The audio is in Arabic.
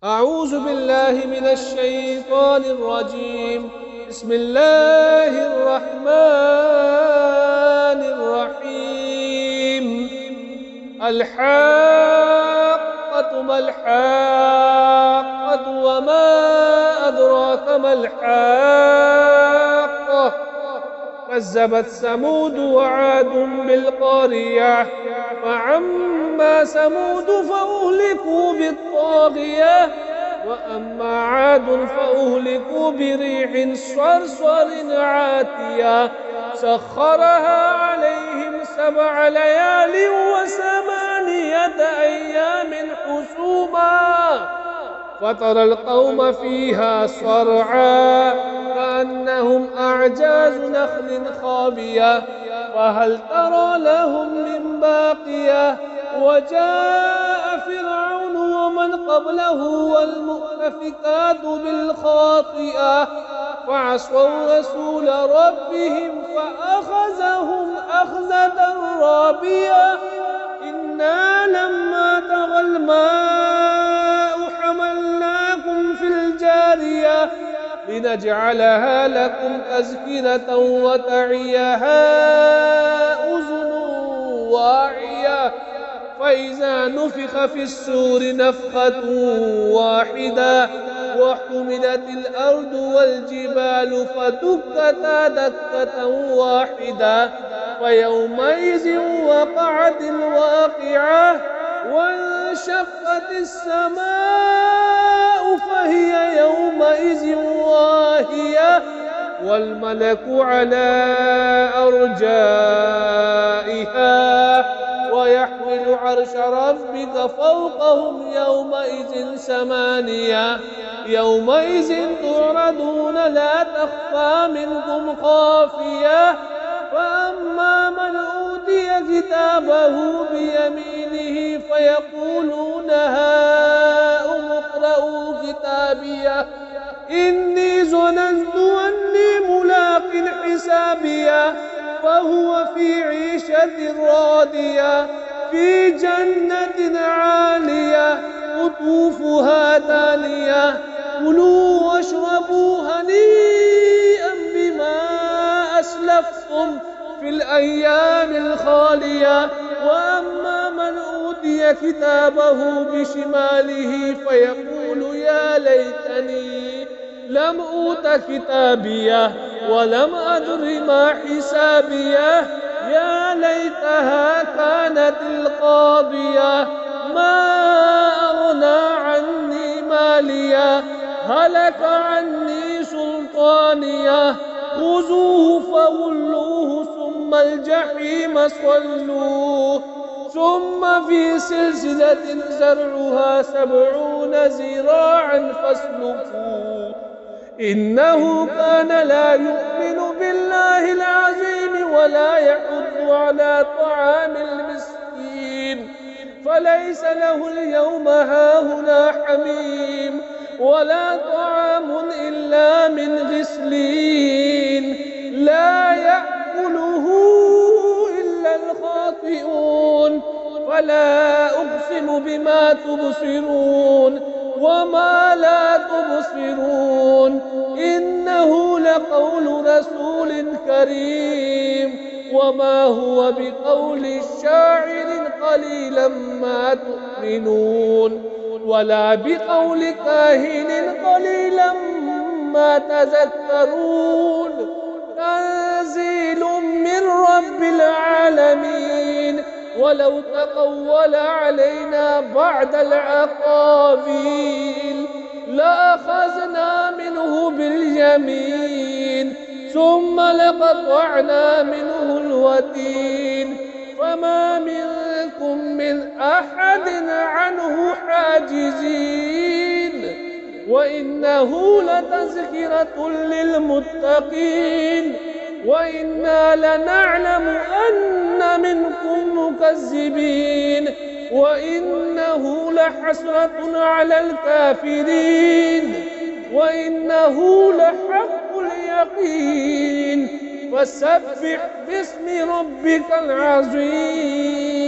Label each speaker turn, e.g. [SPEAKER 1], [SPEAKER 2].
[SPEAKER 1] أعوذ بالله من الشيطان الرجيم. بسم الله الرحمن الرحيم. الحاقة ما الحاقة وما أدراك ما الحاقة. كذبت ثمود وعاد بالقارية. فعما ثمود فأهلكوا بالطاغية، وأما عاد فأهلكوا بريح صرصر عاتية سخرها عليهم 7 ليال و8 أيام حسوما، فترى القوم فيها صرعا كأنهم أعجاز نخل خاوية، فهل ترى لهم من باقية. وجاء فرعون ومن قبله والمؤتفكات بالخاطئة فعصوا رسول ربهم فأخذهم أخذة رابية. إنا لما طغى الماء حملناكم في الجارية لنجعلها لكم تذكرة وتعيها أذن واعية. فإذا نفخ في السور نفخة واحدة وحملت الأرض والجبال فدكتا دكة واحدة، فيومئذ وقعت الواقعة وانشقت السماء فهي يومئذ واهية، والملك على أرجائها ويحمل عرش ربك فوقهم يومئذ 8. يومئذ تعرضون لا تخفى منكم خافية. فأما من أوتي كتابه بيمينه فيقولون هاؤم اقرءوا كتابيه إني ظننت أني ملاق حسابيه، فهو في عيشة راضية في جنة عالية قطوفها دانية. كلوا واشربوا هنيئا بما أسلفتم في الأيام الخالية. وأما من أوتي كتابه بشماله فيقول يا ليتني لم أوت كتابيه ولم أدر ما حسابيه، يا ليتها كانت القاضية ما أغنى عني ماليه هلك عني سلطانيه. خذوه فغلوه ثم الجحيم صلوه ثم في سلسلة زرعها 70 ذراعا فاسلكوه إنه كان لا يؤمن بالله العظيم ولا يحض على طعام المسكين، فليس له اليوم هاهنا حميم ولا طعام إلا من غسلين لا يأكله إلا الخاطئون. فلا أقسم بما تبصرون وما لا تبصرون إنه لقول رسول كريم وما هو بقول الشاعر قليلا ما تؤمنون ولا بقول كاهن قليلا ما تذكرون. تنزيل من رب العالمين. ولو تقول علينا بعد العقابيل لأخذنا منه باليمين ثم لقطعنا منه الوتين، فما منكم من أحد عنه حاجزين. وإنه لتذكرة للمتقين وإنا لنعلم أن منكم مكذبين وإنه لحسرة على الكافرين وإنه لحق اليقين. فسبح باسم ربك العظيم.